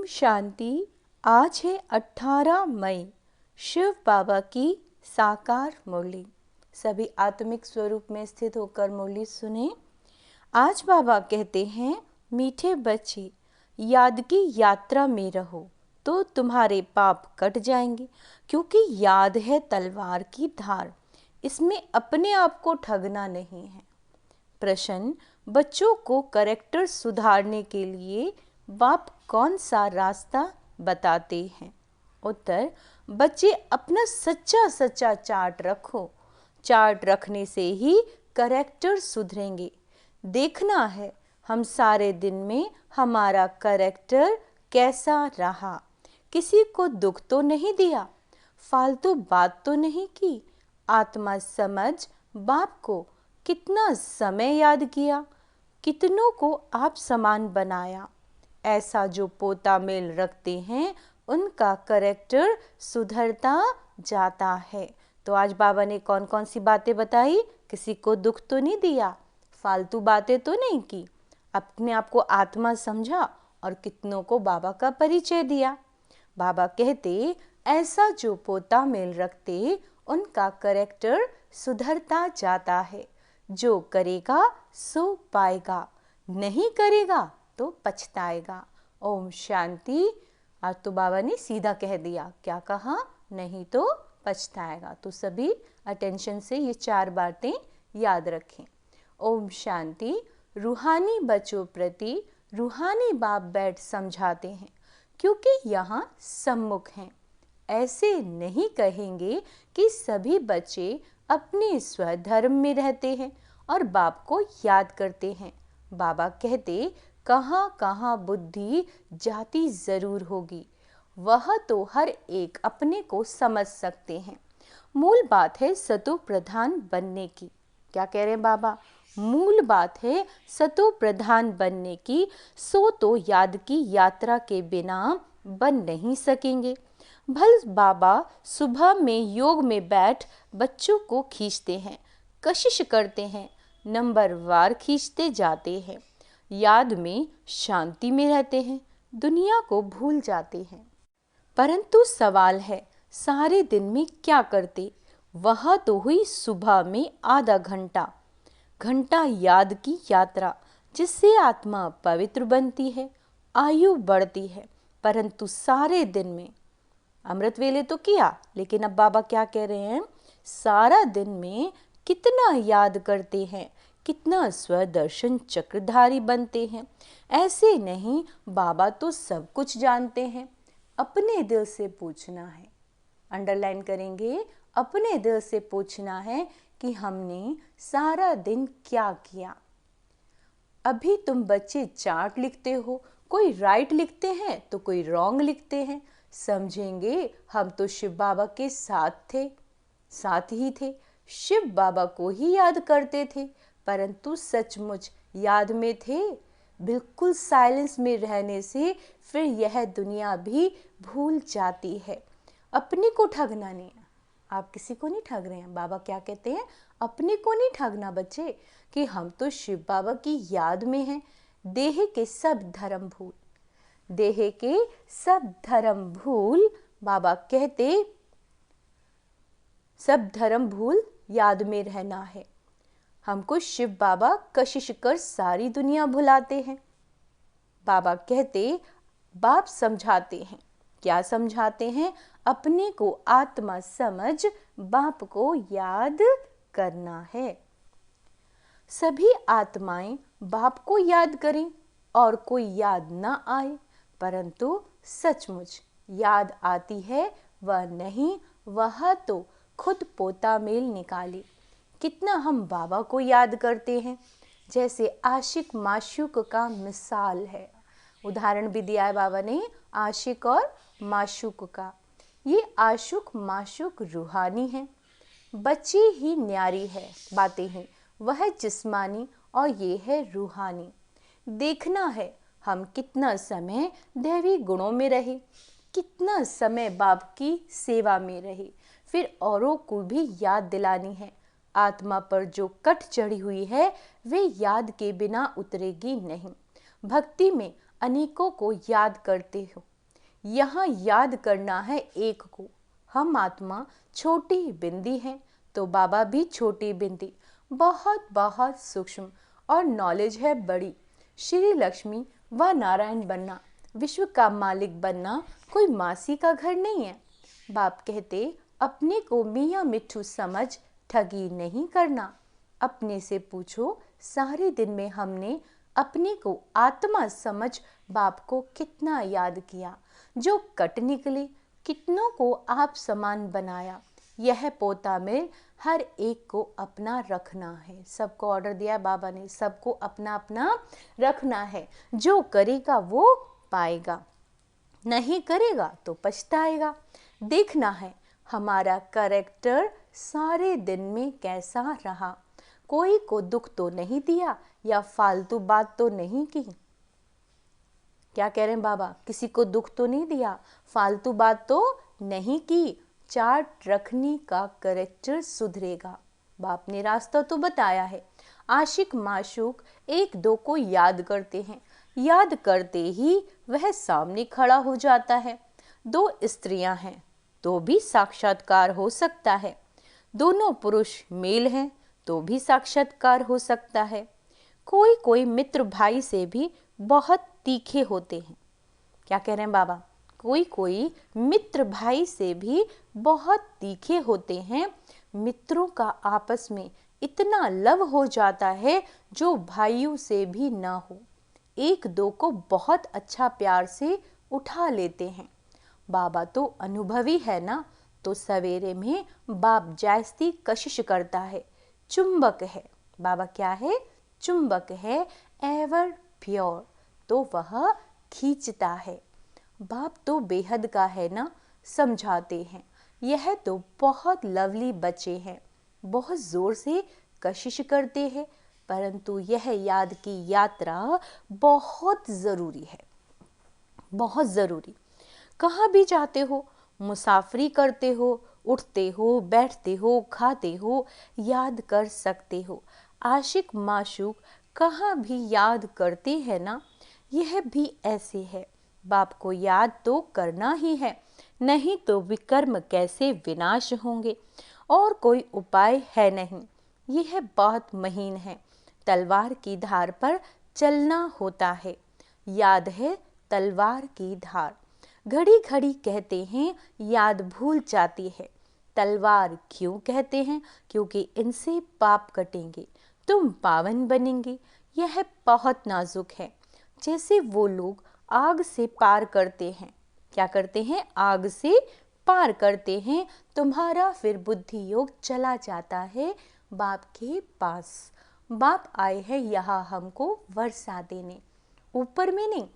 शांति। आज है 18 मई, शिव बाबा की साकार मुरली। सभी आत्मिक स्वरूप में स्थित होकर मुरली सुने। आज बाबा कहते हैं, मीठे बच्चे, याद की यात्रा में रहो तो तुम्हारे पाप कट जाएंगे, क्योंकि याद है तलवार की धार, इसमें अपने आप को ठगना नहीं है। प्रश्न, बच्चों को कैरेक्टर सुधारने के लिए बाप कौन सा रास्ता बताते हैं? उत्तर, बच्चे अपना सच्चा सच्चा चार्ट रखो। चार्ट रखने से ही कैरेक्टर सुधरेंगे। देखना है हम सारे दिन में हमारा कैरेक्टर कैसा रहा। किसी को दुख तो नहीं दिया, फालतू बात तो नहीं की, आत्मा समझ बाप को कितना समय याद किया, कितनों को आप समान बनाया। ऐसा जो पोता मेल रखते हैं उनका कैरेक्टर सुधरता जाता है। तो आज बाबा ने कौन कौन सी बातें बताई? किसी को दुख तो नहीं दिया, फालतू बातें तो नहीं की, अपने आप को आत्मा समझा और कितनों को बाबा का परिचय दिया। बाबा कहते, ऐसा जो पोता मेल रखते उनका कैरेक्टर सुधरता जाता है। जो करेगा सो पाएगा, नहीं करेगा तो पछताएगा। ओम शांति। आज तो बाबा ने सीधा कह दिया, क्या कहा? नहीं तो पछताएगा। तो सभी अटेंशन से ये 4 बातें याद रखें। ओम शांति। रूहानी बच्चों प्रति रूहानी बाप बैठ समझाते हैं, क्योंकि यहाँ सम्मुख हैं। ऐसे नहीं कहेंगे कि सभी बच्चे अपने स्वधर्म में रहते हैं और बाप को याद करते हैं। बाबा कहते, कहाँ कहाँ बुद्धि जाती जरूर होगी, वह तो हर एक अपने को समझ सकते हैं। मूल बात है सतो प्रधान बनने की। क्या कह रहे हैं बाबा? मूल बात है सतो प्रधान बनने की। सो तो याद की यात्रा के बिना बन नहीं सकेंगे। भल बाबा सुबह में योग में बैठ बच्चों को खींचते हैं, कशिश करते हैं, नंबर वार खींचते जाते हैं। याद में शांति में रहते हैं, दुनिया को भूल जाते हैं। परंतु सवाल है, सारे दिन में क्या करते? वह तो हुई सुबह में आधा घंटा याद की यात्रा, जिससे आत्मा पवित्र बनती है, आयु बढ़ती है। परंतु सारे दिन में अमृत वेले तो किया, लेकिन अब बाबा क्या कह रहे हैं? सारा दिन में कितना याद करते हैं, कितना स्वदर्शन चक्रधारी बनते हैं। ऐसे नहीं, बाबा तो सब कुछ जानते हैं। अपने दिल से पूछना है, अंडरलाइन करेंगे, अपने दिल से पूछना है कि हमने सारा दिन क्या किया। अभी तुम बच्चे चार्ट लिखते हो, कोई राइट लिखते हैं तो कोई रॉन्ग लिखते हैं। समझेंगे हम तो शिव बाबा के साथ ही थे, शिव बाबा को ही याद करते थे, परंतु सचमुच याद में थे। बिल्कुल साइलेंस में रहने से फिर यह दुनिया भी भूल जाती है। अपने को ठगना नहीं है। आप किसी को नहीं ठग रहे हैं। बाबा क्या कहते हैं? अपने को नहीं ठगना बच्चे, कि हम तो शिव बाबा की याद में हैं। देह के सब धर्म भूल, देह के सब धर्म भूल, बाबा कहते सब धर्म भूल याद में रहना है। हमको शिव बाबा कशिश कर सारी दुनिया भुलाते हैं। बाबा कहते, बाप समझाते हैं। क्या समझाते हैं? अपने को आत्मा समझ बाप को याद करना है। सभी आत्माएं बाप को याद करें और कोई याद ना आए, परंतु सचमुच याद आती है वह नहीं, वह तो खुद पोता मेल निकाले। कितना हम बाबा को याद करते हैं, जैसे आशिक माशूक का मिसाल है। उदाहरण भी दिया है बाबा ने आशिक और माशूक का। ये आशुक माशूक रूहानी है, बच्ची ही न्यारी है बातें हैं, वह जिस्मानी और ये है रूहानी। देखना है हम कितना समय दैवी गुणों में रहे, कितना समय बाप की सेवा में रहे। फिर औरों को भी याद दिलानी है। आत्मा पर जो कट चढ़ी हुई है वे याद के बिना उतरेगी नहीं। भक्ति में अनेकों को याद करते हो, यहाँ याद करना है एक को। हम आत्मा छोटी बिंदी हैं तो बाबा भी छोटी बिंदी, बहुत बहुत सूक्ष्म, और नॉलेज है बड़ी। श्री लक्ष्मी व नारायण बनना, विश्व का मालिक बनना कोई मासी का घर नहीं है। बाप कहते अपने को मियाँ मिट्ठू समझ ठगी नहीं करना। अपने से पूछो सारे दिन में हमने अपने को आत्मा समझ बाप को कितना याद किया। जो कट निकले कितनों को आप समान बनाया। यह पोता में हर एक को अपना रखना है। सबको ऑर्डर दिया बाबा ने, सबको अपना अपना रखना है। जो करेगा वो पाएगा, नहीं करेगा तो पछताएगा। देखना है हमारा कैरेक्टर सारे दिन में कैसा रहा। कोई को दुख तो नहीं दिया या फालतू बात तो नहीं की। क्या कह रहे हैं बाबा? किसी को दुख तो नहीं दिया, फालतू बात तो नहीं की। चार्ट रखने का कैरेक्टर सुधरेगा। बाप ने रास्ता तो बताया है। आशिक माशूक एक दो को याद करते हैं, याद करते ही वह सामने खड़ा हो जाता है। दो स्त्रियां हैं तो भी साक्षात्कार हो सकता है। दोनों पुरुष मेल हैं तो भी साक्षात्कार हो सकता है। कोई कोई मित्र भाई से भी बहुत तीखे होते हैं। क्या कह रहे हैं बाबा? कोई कोई मित्र भाई से भी बहुत तीखे होते हैं। मित्रों का आपस में इतना लव हो जाता है जो भाइयों से भी ना हो। एक दो को बहुत अच्छा प्यार से उठा लेते हैं। बाबा तो अनुभवी है ना, तो सवेरे में बाप जायज़ती कशिश करता है। चुंबक है बाबा। क्या है? चुंबक है, एवर प्योर, तो वह खींचता है। बाप तो बेहद का है ना, समझाते हैं। यह तो बहुत लवली बच्चे हैं, बहुत ज़ोर से कशिश करते हैं, परंतु यह याद की यात्रा बहुत ज़रूरी है, बहुत ज़रूरी। कहाँ भी जाते हो, मुसाफरी करते हो, उठते हो, बैठते हो, खाते हो, याद कर सकते हो। आशिक माशूक कहाँ भी याद करते हैं ना। यह भी ऐसे है। बाप को याद तो करना ही है, नहीं तो विकर्म कैसे विनाश होंगे। और कोई उपाय है नहीं। यह बहुत महीन है। तलवार की धार पर चलना होता है। याद है तलवार की धार। घड़ी घड़ी कहते हैं याद भूल जाती है। तलवार क्यों कहते हैं? क्योंकि इनसे पाप कटेंगे, तुम पावन बनेंगे। यह बहुत नाजुक है। जैसे वो लोग आग से पार करते हैं। क्या करते हैं? आग से पार करते हैं। तुम्हारा फिर बुद्धि योग चला जाता है बाप के पास। बाप आए हैं यहाँ हमको वर्षा देने, ऊपर में नहीं,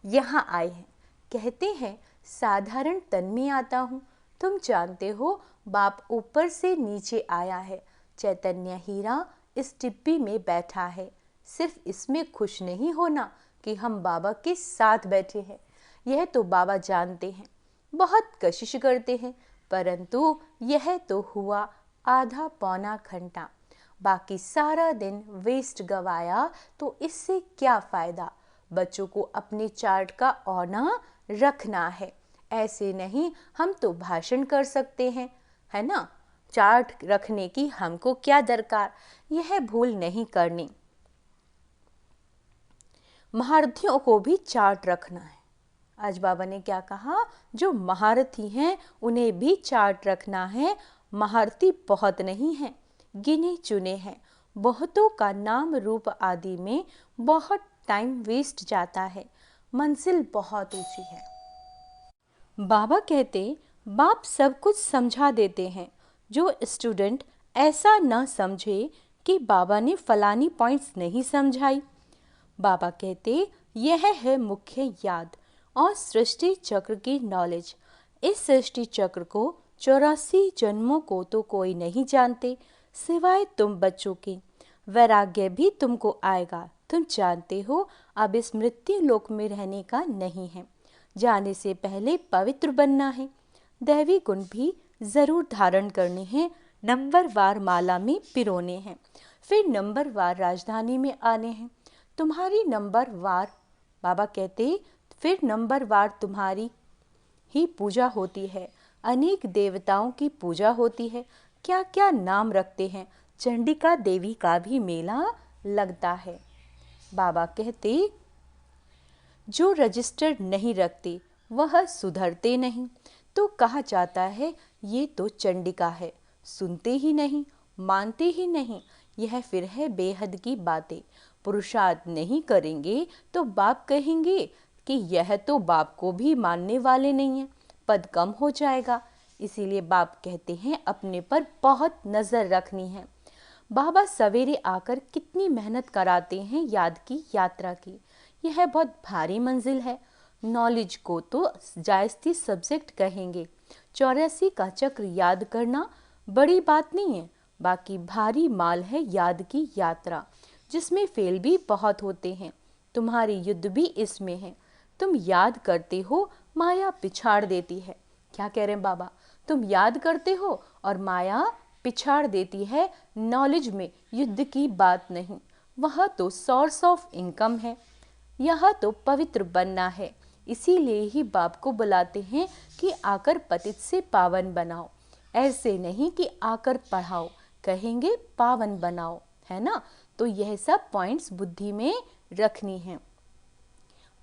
यहाँ आए हैं। कहते हैं साधारण तन में आता हूँ। तुम जानते हो बाप ऊपर से नीचे आया है। चैतन्य हीरा इस डिब्बी में बैठा है। सिर्फ इसमें खुश नहीं होना कि हम बाबा के साथ बैठे हैं, यह तो बाबा जानते हैं। बहुत कोशिश करते हैं, परंतु यह तो हुआ आधा पौना घंटा। बाकी सारा दिन वेस्ट गवाया तो इससे क्या फ़ायदा। बच्चों को अपने चार्ट का औना रखना है। ऐसे नहीं हम तो भाषण कर सकते हैं, है ना। चार्ट रखने की हमको क्या दरकार, यह भूल नहीं करनी। महारथियों को भी चार्ट रखना है। आज बाबा ने क्या कहा? जो महारथी हैं उन्हें भी चार्ट रखना है। महारथी बहुत नहीं हैं, गिने चुने हैं। बहुतों का नाम रूप आदि में बहुत टाइम वेस्ट जाता है। मंजिल बहुत ऊंची है। बाबा कहते बाप सब कुछ समझा देते हैं। जो स्टूडेंट ऐसा ना समझे कि बाबा ने फलानी पॉइंट्स नहीं समझाई, बाबा कहते यह है मुख्य याद और सृष्टि चक्र की नॉलेज। इस सृष्टि चक्र को 84 जन्मों को तो कोई नहीं जानते सिवाय तुम बच्चों के। वैराग्य भी तुमको आएगा, तुम जानते हो। अब इस मृत्यु लोक में रहने का नहीं है। जाने से पहले पवित्र बनना है। दैवी गुण भी ज़रूर धारण करने हैं। नंबरवार माला में पिरोने हैं, फिर नंबरवार राजधानी में आने हैं। तुम्हारी नंबरवार, बाबा कहते फिर नंबरवार तुम्हारी ही पूजा होती है, अनेक देवताओं की पूजा होती है, क्या क्या नाम रखते हैं, चंडिका देवी का भी मेला लगता है। बाबा कहते, जो रजिस्टर नहीं रखते वह सुधरते नहीं। तो कहा जाता है ये तो चंडिका है, सुनते ही नहीं, मानते ही नहीं। यह फिर है बेहद की बातें। पुरुषार्थ नहीं करेंगे तो बाप कहेंगे कि यह तो बाप को भी मानने वाले नहीं हैं, पद कम हो जाएगा। इसीलिए बाप कहते हैं अपने पर बहुत नज़र रखनी है। बाबा सवेरे आकर कितनी मेहनत कराते हैं याद की यात्रा की। यह बहुत भारी मंजिल है। नॉलेज को तो जायज़ती सब्जेक्ट कहेंगे। 84 का चक्र याद करना बड़ी बात नहीं है, बाकी भारी माल है याद की यात्रा, जिसमें फेल भी बहुत होते हैं। तुम्हारी युद्ध भी इसमें है। तुम याद करते हो, माया पिछाड़ देती है। क्या कह रहे हैं बाबा? तुम याद करते हो और माया पिछाड़ देती है। नॉलेज में युद्ध की बात नहीं, वह तो सोर्स ऑफ इनकम है, यह तो पवित्र बनना है। इसीलिए ही बाप को बुलाते हैं कि आकर पतित से पावन बनाओ। ऐसे नहीं कि आकर पढ़ाओ, कहेंगे पावन बनाओ, है ना। तो यह सब पॉइंट्स बुद्धि में रखनी है।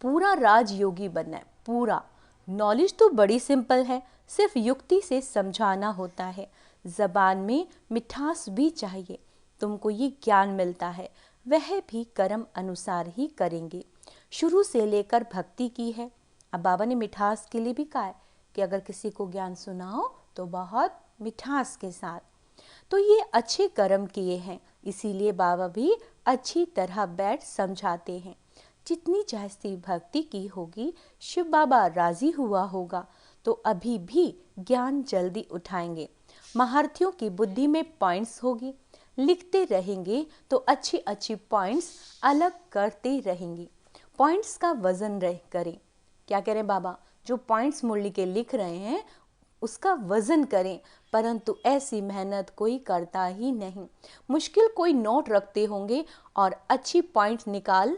पूरा राजयोगी बनना है, पूरा। नॉलेज तो बड़ी सिंपल है, सिर्फ युक्ति से समझाना होता है। जबान में मिठास भी चाहिए। तुमको ये ज्ञान मिलता है, वह भी कर्म अनुसार ही करेंगे। शुरू से लेकर भक्ति की है। अब बाबा ने मिठास के लिए भी कहा है कि अगर किसी को ज्ञान सुनाओ तो बहुत मिठास के साथ। तो ये अच्छे कर्म किए हैं, इसीलिए बाबा भी अच्छी तरह बैठ समझाते हैं। जितनी जायज़ती भक्ति की होगी, शिव बाबा राजी हुआ होगा तो अभी भी ज्ञान जल्दी उठाएंगे। महारथियों की बुद्धि में पॉइंट्स होगी, लिखते रहेंगे तो अच्छी अच्छी पॉइंट्स अलग करते रहेंगे। पॉइंट्स का वजन करें। क्या कह रहे हैं बाबा? जो पॉइंट्स मुरली के लिख रहे हैं उसका वजन करें, परंतु ऐसी मेहनत कोई करता ही नहीं। मुश्किल कोई नोट रखते होंगे और अच्छी पॉइंट निकाल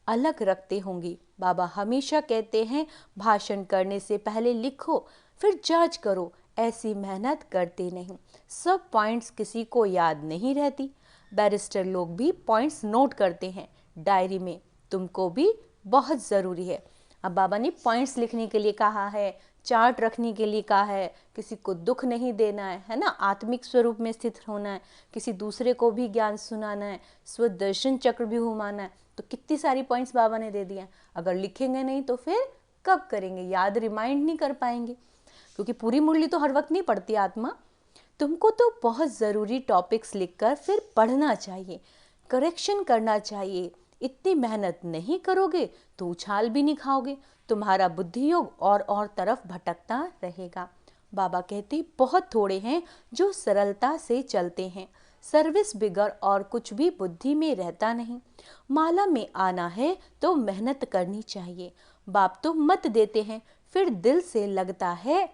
अलग रखते होंगे। बाबा हमेशा कहते हैं भाषण करने से पहले लिखो फिर जांच करो। ऐसी मेहनत करते नहीं, सब पॉइंट्स किसी को याद नहीं रहती। बैरिस्टर लोग भी पॉइंट्स नोट करते हैं डायरी में, तुमको भी बहुत ज़रूरी है। अब बाबा ने पॉइंट्स लिखने के लिए कहा है, चार्ट रखने के लिए कहा है, किसी को दुख नहीं देना है ना, आत्मिक स्वरूप में स्थित होना है, किसी दूसरे को भी ज्ञान सुनाना है, स्वदर्शन चक्र भी घुमाना है। तो कितनी सारी पॉइंट्स बाबा ने दे दिए हैं। अगर लिखेंगे नहीं तो फिर कब करेंगे, याद रिमाइंड नहीं कर पाएंगे, क्योंकि पूरी मुरली तो हर वक्त नहीं पढ़ती आत्मा। तुमको तो बहुत ज़रूरी टॉपिक्स लिखकर फिर पढ़ना चाहिए, करेक्शन करना चाहिए। इतनी मेहनत नहीं करोगे तो उछाल भी नहीं खाओगे, तुम्हारा बुद्धि योग और तरफ भटकता रहेगा। बाबा कहते बहुत थोड़े हैं जो सरलता से चलते हैं। सर्विस बिगर और कुछ भी बुद्धि में रहता नहीं। माला में आना है तो मेहनत करनी चाहिए। बाप तो मत देते हैं, फिर दिल से लगता है,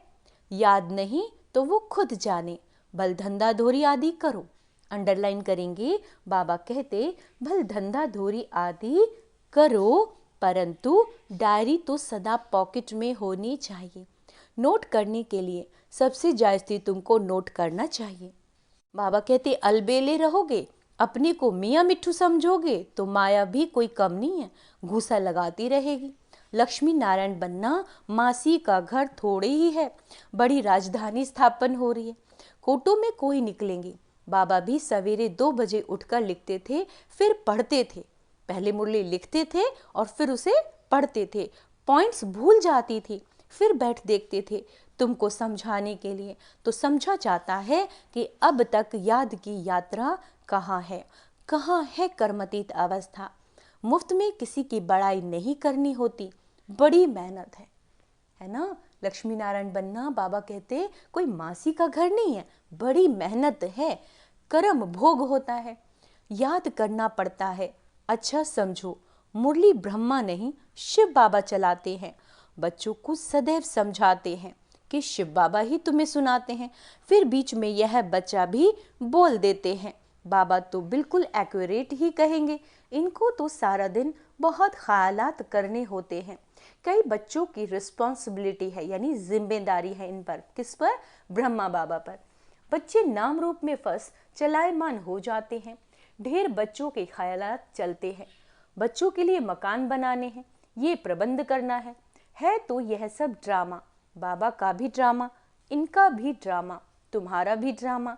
याद नहीं तो वो खुद जाने। बल धंधा धोरी आदि करो। अंडरलाइन करेंगे, बाबा कहते भल धंधा धोरी आदि करो, परंतु डायरी तो सदा पॉकेट में होनी चाहिए। नोट करने के लिए सबसे जायज़ती तुमको नोट करना चाहिए। बाबा कहते अलबेले रहोगे, अपने को मियाँ मिट्ठू समझोगे तो माया भी कोई कम नहीं है, घूसा लगाती रहेगी। लक्ष्मी नारायण बनना, मासी का घर थोड़े ही है, बड़ी राजधानी स्थापन हो रही है। कोटों में कोई निकलेंगे। बाबा भी सवेरे 2 बजे उठकर लिखते थे, फिर पढ़ते थे। पहले मुरली लिखते थे और फिर उसे पढ़ते थे। पॉइंट्स भूल जाती थी, फिर बैठ देखते थे तुमको समझाने के लिए। तो समझा जाता है कि अब तक याद की यात्रा कहाँ है कर्मतीत अवस्था। मुफ्त में किसी की बड़ाई नहीं करनी होती, बड़ी मेहनत है ना। लक्ष्मी नारायण बनना, बाबा कहते कोई मासी का घर नहीं है, बड़ी मेहनत है, कर्म भोग होता है, याद करना पड़ता है। अच्छा समझो, मुरली ब्रह्मा नहीं शिव बाबा चलाते हैं। बच्चों को सदैव समझाते हैं कि शिव बाबा ही तुम्हें सुनाते हैं, फिर बीच में यह बच्चा भी बोल देते हैं। बाबा तो बिल्कुल एक्यूरेट ही कहेंगे, इनको तो सारा दिन बहुत ख्यालात करने होते हैं कई बच्चों की रिस्पॉन्सिबिलिटी है, यानी जिम्मेदारी है इन पर। किस पर? ब्रह्मा बाबा पर। बच्चे नाम रूप में फंस चलायमान हो जाते हैं। ढेर बच्चों के ख्यालात चलते हैं। बच्चों के लिए मकान बनाने हैं, ये प्रबंध करना है तो यह सब ड्रामा। बाबा का भी ड्रामा, इनका भी ड्रामा, तुम्हारा भी ड्रामा।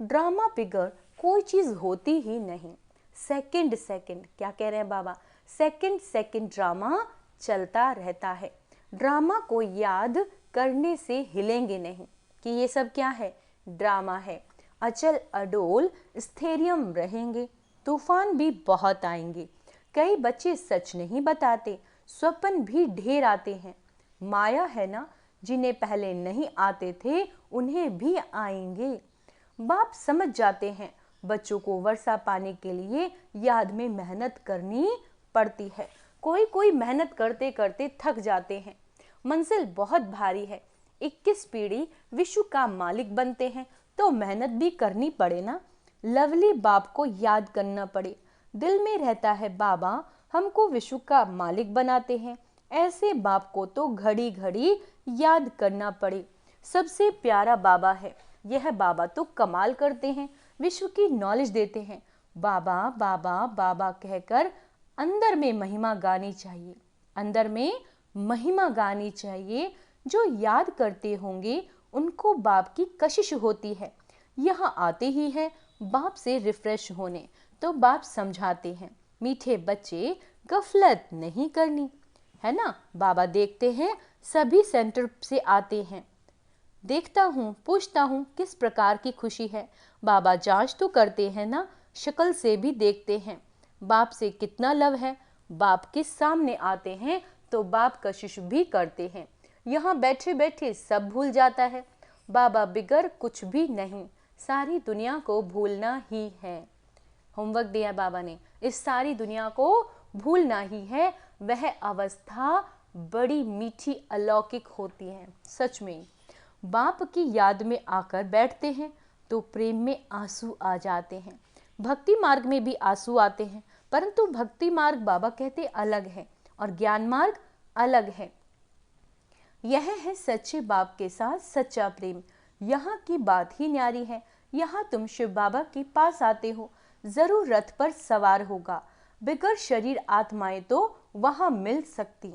ड्रामा बिगर कोई चीज़ होती ही नहीं। सेकंड सेकंड, क्या कह रहे हैं बाबा? सेकंड सेकंड ड्रामा चलता रहता है। ड्रामा को याद करने से हिलेंगे नहीं कि ये सब क्या है? ड्रामा है। अचल अडोल स्थैर्यम रहेंगे। तूफान भी बहुत आएंगे। कई बच्चे सच नहीं बताते, स्वप्न भी ढेर आते हैं। माया है ना, जिन्हें पहले नहीं आते थे उन्हें भी आएंगे। बाप समझ जाते हैं बच्चों को वर्षा पाने के लिए याद में मेहनत करनी पड़ती है। कोई कोई मेहनत करते करते थक जाते हैं। मंजिल बहुत भारी है। 21 पीढ़ी विश्व का मालिक बनते हैं तो मेहनत भी करनी पड़े ना। लवली बाप को याद करना पड़े। दिल में रहता है बाबा हमको विश्व का मालिक बनाते हैं। ऐसे बाप को तो घड़ी घड़ी याद करना पड़े। सबसे प्यारा बाबा है यह। बाबा तो कमाल करते हैं, विश्व की नॉलेज देते हैं। बाबा बाबा बाबा कहकर अंदर में महिमा गानी चाहिए। अंदर में महिमा गानी चाहिए। जो याद करते होंगे उनको बाप की कशिश होती है। यहाँ आते ही है बाप से रिफ्रेश होने, तो बाप समझाते हैं मीठे बच्चे गफलत नहीं करनी, है ना। बाबा देखते हैं सभी सेंटर से आते हैं। देखता हूँ, पूछता हूँ किस प्रकार की खुशी है। बाबा जांच तो करते हैं ना, शक्ल से भी देखते हैं बाप से कितना लव है। बाप के सामने आते हैं तो बाप कशिश भी करते हैं। यहाँ बैठे बैठे सब भूल जाता है। बाबा बिगर कुछ भी नहीं, सारी दुनिया को भूलना ही है। होमवर्क दिया बाबा ने, इस सारी दुनिया को भूलना ही है। वह अवस्था बड़ी मीठी अलौकिक होती है। सच में बाप की याद में आकर बैठते हैं तो प्रेम में आंसू आ जाते हैं। भक्ति मार्ग में भी आंसू आते हैं, परंतु भक्ति मार्ग बाबा कहते अलग है और ज्ञान मार्ग अलग है। यह है सच्चे बाप के साथ सच्चा प्रेम। यहाँ की बात ही न्यारी है। यहाँ तुम शिव बाबा के पास आते हो, जरूर रथ पर सवार होगा। बिगर शरीर आत्माएं तो वहां मिल सकती।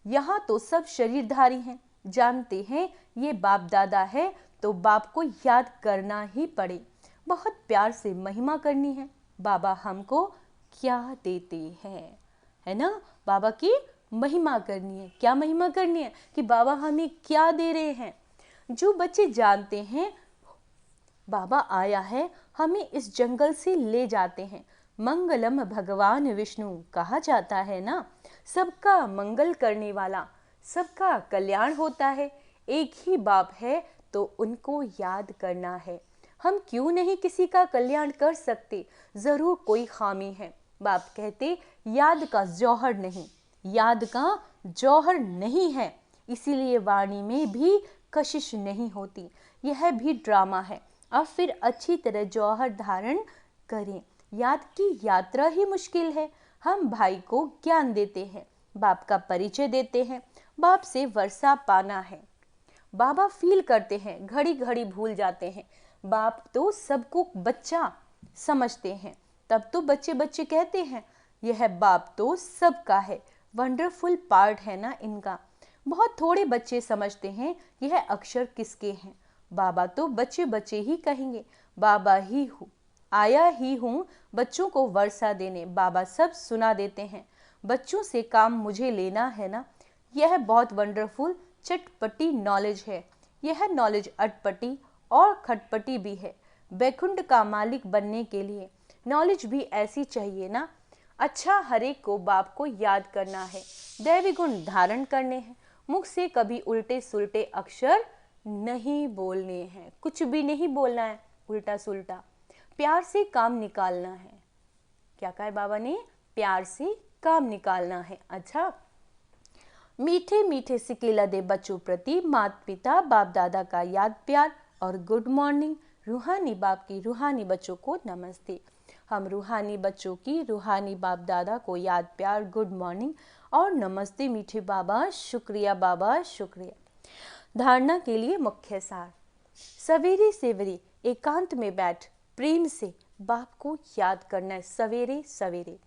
यहाँ तो सब शरीरधारी हैं, जानते हैं ये बाप दादा है तो बाप को याद करना ही पड़े। बहुत प्यार से महिमा करनी है। बाबा हमको क्या देते हैं, है ना। बाबा की महिमा करनी है। क्या महिमा करनी है? कि बाबा हमें क्या दे रहे हैं। जो बच्चे जानते हैं बाबा आया है, हमें इस जंगल से ले जाते हैं। मंगलम भगवान विष्णु कहा जाता है ना। सबका मंगल करने वाला, सबका कल्याण होता है। एक ही बाप है तो उनको याद करना है। हम क्यों नहीं किसी का कल्याण कर सकते? जरूर कोई खामी है। बाप कहते याद का जौहर नहीं, याद का जौहर नहीं है, इसीलिए वाणी में भी कशिश नहीं होती। यह भी ड्रामा है। अब फिर अच्छी तरह जौहर धारण करें। याद की यात्रा ही मुश्किल है। हम भाई को ज्ञान देते हैं, बाप का परिचय देते हैं। बाप से वर्षा पाना है। बाबा फील करते हैं, घड़ी घड़ी भूल जाते हैं। बाप तो सबको बच्चा समझते हैं, तब तो बच्चे बच्चे कहते हैं। यह बाप तो सबका है। वंडरफुल पार्ट है ना इनका। बहुत थोड़े बच्चे समझते हैं यह अक्षर किसके हैं। बाबा तो बच्चे बच्चे ही कहेंगे। बाबा ही हूँ, आया ही हूँ बच्चों को वर्षा देने। बाबा सब सुना देते हैं। बच्चों से काम मुझे लेना है ना। यह बहुत वंडरफुल चटपटी नॉलेज है। यह नॉलेज अटपटी और खटपटी भी है। बैकुंठ का मालिक बनने के लिए नॉलेज भी ऐसी चाहिए ना। अच्छा, हरेक को बाप को याद करना है, दैवी गुण धारण करने हैं। मुख से कभी उल्टे सुलटे अक्षर नहीं बोलने हैं। कुछ भी नहीं बोलना है उल्टा सुलटा। प्यार से काम निकालना है। क्या कहा बाबा ने? प्यार से काम निकालना है। अच्छा, मीठे मीठे सिकेला दे बच्चों प्रति माता पिता बाप दादा का याद प्यार और गुड मॉर्निंग। रूहानी बाप की रूहानी बच्चों को नमस्ते। हम रूहानी बच्चों की रूहानी बाप दादा को याद प्यार, गुड मॉर्निंग और नमस्ते मीठे बाबा, शुक्रिया बाबा, शुक्रिया। धारणा के लिए मुख्य सार। सवेरे सवेरे एकांत में बैठ प्रेम से बाप को याद करना है। सवेरे सवेरे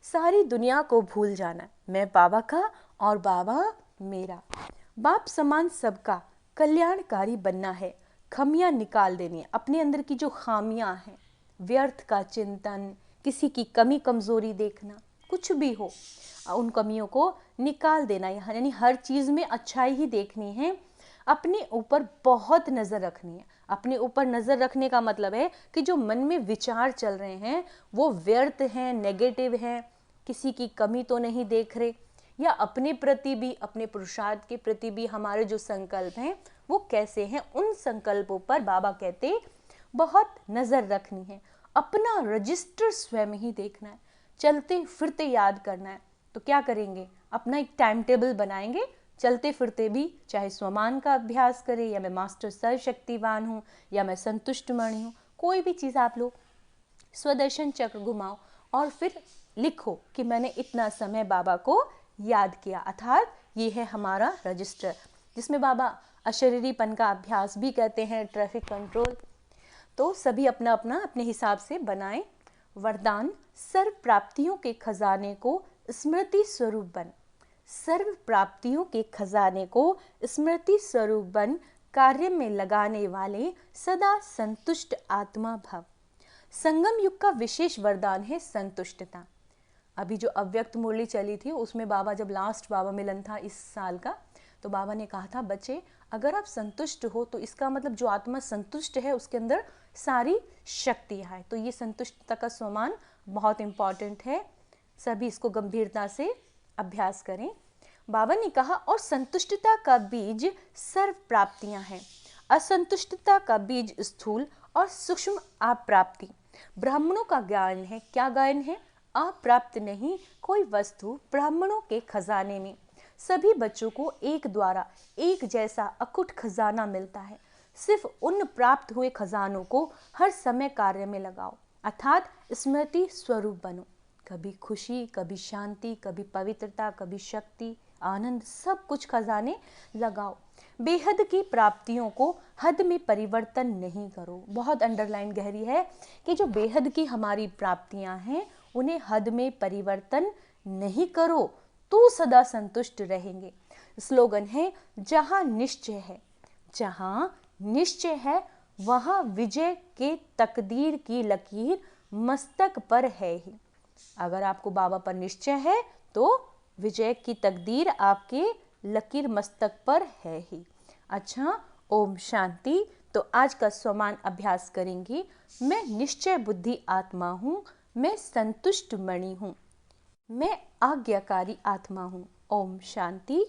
सारी दुनिया को भूल जाना है, मैं बाबा का और बाबा मेरा। बाप समान सबका कल्याणकारी बनना है। खामियां निकाल देनी है, अपने अंदर की जो खामियां हैं, व्यर्थ का चिंतन, किसी की कमी कमजोरी देखना, कुछ भी हो उन कमियों को निकाल देना है। यानी हर चीज में अच्छाई ही देखनी है। अपने ऊपर बहुत नजर रखनी है। अपने ऊपर नजर रखने का मतलब है कि जो मन में विचार चल रहे हैं वो व्यर्थ हैं, नेगेटिव हैं, किसी की कमी तो नहीं देख रहे, या अपने प्रति भी, अपने पुरुषार्थ के प्रति भी हमारे जो संकल्प हैं वो कैसे हैं, उन संकल्पों पर बाबा कहते बहुत नजर रखनी है। अपना रजिस्टर स्वयं ही देखना है, चलते फिरते याद करना है। तो क्या करेंगे, अपना एक टाइम टेबल बनाएंगे, चलते फिरते भी, चाहे स्वमान का अभ्यास करें, या मैं मास्टर सर्वशक्तिवान हूँ, या मैं संतुष्ट मणि हूँ, कोई भी चीज़ आप लो, स्वदर्शन चक्र घुमाओ और फिर लिखो कि मैंने इतना समय बाबा को याद किया। अर्थात ये है हमारा रजिस्टर, जिसमें बाबा अशरीरीपन का अभ्यास भी कहते हैं, ट्रैफिक कंट्रोल। तो सभी अपना अपना अपने हिसाब से बनाएं। वरदान, सर्व प्राप्तियों के खजाने को स्मृति स्वरूप बन। सर्व प्राप्तियों के खजाने को स्मृति स्वरूप बन, कार्य में लगाने वाले सदा संतुष्ट आत्मा भव। संगम युग का विशेष वरदान है संतुष्टता। अभी जो अव्यक्त मुरली चली थी उसमें बाबा, जब लास्ट बाबा मिलन था इस साल का, तो बाबा ने कहा था, बच्चे अगर आप संतुष्ट हो तो इसका मतलब जो आत्मा संतुष्ट है उसके अंदर सारी शक्तियाँ हैं। तो ये संतुष्टता का स्वमान बहुत इम्पॉर्टेंट है, सभी इसको गंभीरता से अभ्यास करें। बाबा ने कहा, और संतुष्टता का बीज सर्व प्राप्तियां हैं। असंतुष्टता का बीज स्थूल और सूक्ष्म अप्राप्ति। ब्राह्मणों का ज्ञान है, क्या ज्ञान है, अप्राप्त नहीं कोई वस्तु ब्राह्मणों के खजाने में। सभी बच्चों को एक द्वारा एक जैसा अकुट खजाना मिलता है। सिर्फ उन प्राप्त हुए खजानों को हर समय कार्य में लगाओ, अर्थात स्मृति स्वरूप बनो। कभी खुशी, कभी शांति, कभी पवित्रता, कभी शक्ति, आनंद, सब कुछ खजाने लगाओ। बेहद की प्राप्तियों को हद में परिवर्तन नहीं करो। बहुत अंडरलाइन गहरी है कि जो बेहद की हमारी प्राप्तियां हैं उन्हें हद में परिवर्तन नहीं करो तो सदा संतुष्ट रहेंगे। स्लोगन है, जहां निश्चय है, जहां निश्चय है वहां विजय के तकदीर की लकीर मस्तक पर है ही। अगर आपको बाबा पर निश्चय है तो विजय की तकदीर आपके लकीर मस्तक पर है ही। अच्छा, ओम शांति। तो आज का स्वमान अभ्यास करेंगे। मैं निश्चय बुद्धि आत्मा हूँ, मैं संतुष्ट मणि हूँ, मैं आज्ञाकारी आत्मा हूँ। ओम शांति।